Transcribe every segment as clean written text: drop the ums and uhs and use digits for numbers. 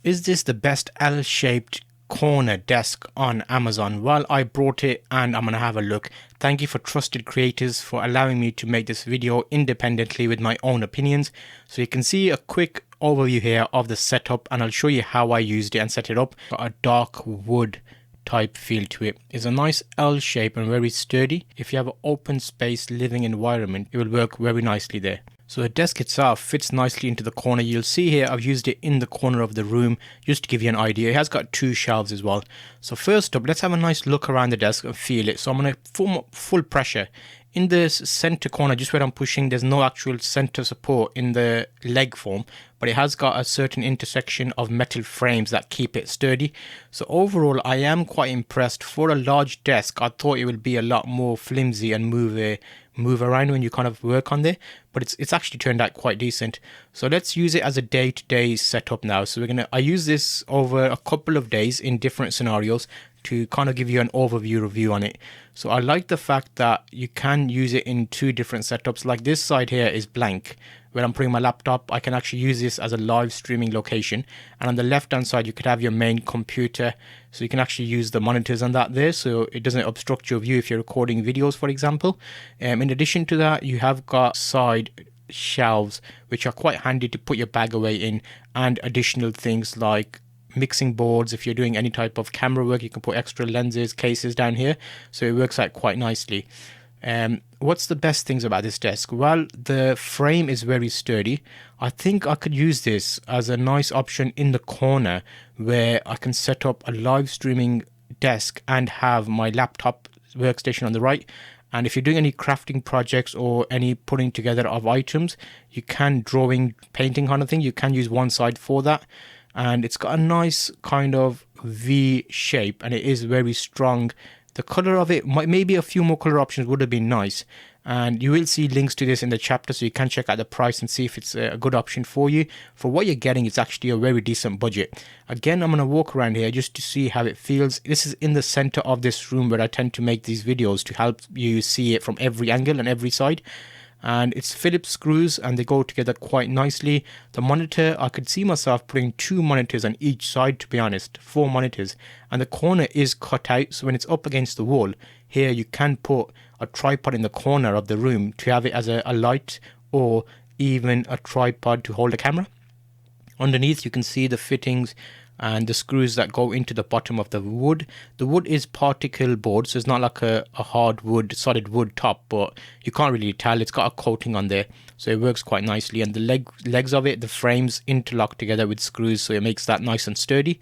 Is this the best L-shaped corner desk on Amazon? Well, I brought it and I'm gonna have a look. Thank you for trusted creators for allowing me to make this video independently with my own opinions. So you can see a quick overview here of the setup, and I'll show you how I used it and set it up. Got a dark wood type feel to it. It's a nice L shape and very sturdy. If you have an open space living environment, it will work very nicely there. So the desk itself fits nicely into the corner. You'll see here I've used it in the corner of the room just to give you an idea. It has got two shelves as well. So first up, let's have a nice look around the desk and feel it. So I'm going to form up full pressure. In this center corner, just where I'm pushing, there's no actual center support in the leg form, but it has got a certain intersection of metal frames that keep it sturdy. So overall, I am quite impressed. For a large desk, I thought it would be a lot more flimsy and move around when you kind of work on there, but it's actually turned out quite decent. So let's use it as a day-to-day setup now. So I use this over a couple of days in different scenarios to kind of give you an overview review on it. So I like the fact that you can use it in two different setups. Like this side here is blank, where I'm putting my laptop. I can actually use this as a live streaming location, and on the left hand side you could have your main computer, so you can actually use the monitors on that there, so it doesn't obstruct your view if you're recording videos, for example. In addition to that, you have got side shelves which are quite handy to put your bag away in, and additional things like mixing boards. If you're doing any type of camera work, you can put extra lenses, cases down here, so it works out quite nicely. What's the best things about this desk? Well, the frame is very sturdy. I think I could use this as a nice option in the corner where I can set up a live streaming desk and have my laptop workstation on the right. And if you're doing any crafting projects or any putting together of items, you can drawing, painting kind of thing, you can use one side for that. And it's got a nice kind of V shape, and it is very strong. The color of it, maybe a few more color options would have been nice, and you will see links to this in the chapter, so you can check out the price and see if it's a good option for you. For what you're getting, it's actually a very decent budget. Again, I'm going to walk around here just to see how it feels. This is in the center of this room where I tend to make these videos to help you see it from every angle and every side. And it's Phillips screws, and they go together quite nicely. The monitor, I could see myself putting two monitors on each side, to be honest, 4 monitors, and the corner is cut out, so when it's up against the wall here, you can put a tripod in the corner of the room to have it as a light, or even a tripod to hold a camera. Underneath you can see the fittings and the screws that go into the bottom of the wood. The wood is particle board, so it's not like a hard wood, solid wood top, but you can't really tell. It's got a coating on there, so it works quite nicely. And the legs of it, the frames interlock together with screws, so it makes that nice and sturdy.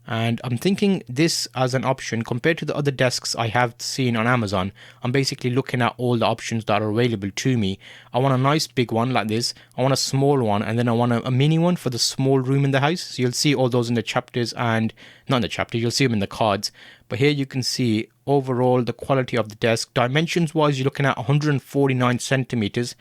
And I'm thinking this as an option compared to the other desks I have seen on Amazon. I'm basically looking at all the options that are available to me. I want a nice big one like this, I want a small one, and then I want a mini one for the small room in the house. So you'll see all those in the chapters, and not in the chapter, you'll see them in the cards. But here you can see overall the quality of the desk. Dimensions wise, you're looking at 149 centimeters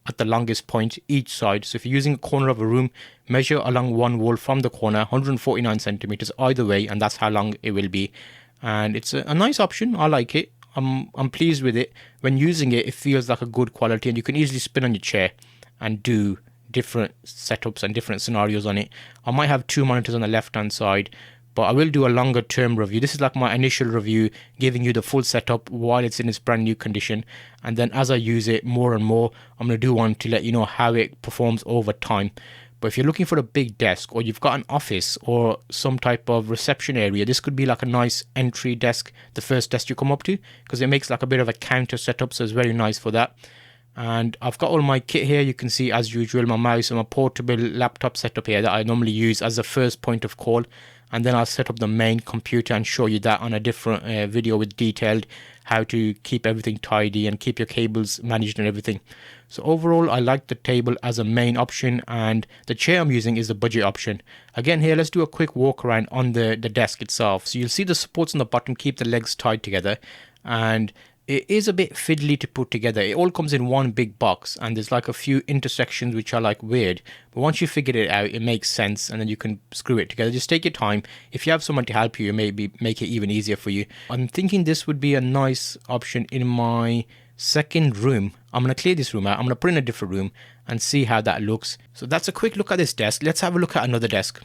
at the longest point each side. So if you're using a corner of a room, measure along one wall from the corner, 149 centimeters either way, and that's how long it will be. And it's a nice option. I like it. I'm pleased with it. When using it, it feels like a good quality, and you can easily spin on your chair and do different setups and different scenarios on it. I might have 2 monitors on the left hand side, but I will do a longer term review. This is like my initial review, giving you the full setup while it's in its brand new condition. And then as I use it more and more, I'm going to do one to let you know how it performs over time. But if you're looking for a big desk, or you've got an office or some type of reception area, this could be like a nice entry desk, the first desk you come up to, because it makes like a bit of a counter setup, so it's very nice for that. And I've got all my kit here. You can see, as usual, my mouse and my portable laptop setup here that I normally use as the first point of call. And then I'll set up the main computer and show you that on a different video with detailed how to keep everything tidy and keep your cables managed and everything. So overall, I like the table as a main option, and the chair I'm using is the budget option. Again, here, let's do a quick walk around on the desk itself. So you'll see the supports on the bottom keep the legs tied together, and it is a bit fiddly to put together. It all comes in one big box, and there's like a few intersections which are like weird, but once you figure it out, it makes sense, and then you can screw it together. Just take your time. If you have someone to help you, maybe make it even easier for you. I'm thinking this would be a nice option in my second room. I'm going to clear this room out. I'm going to put in a different room and see how that looks. So that's a quick look at this desk. Let's have a look at another desk.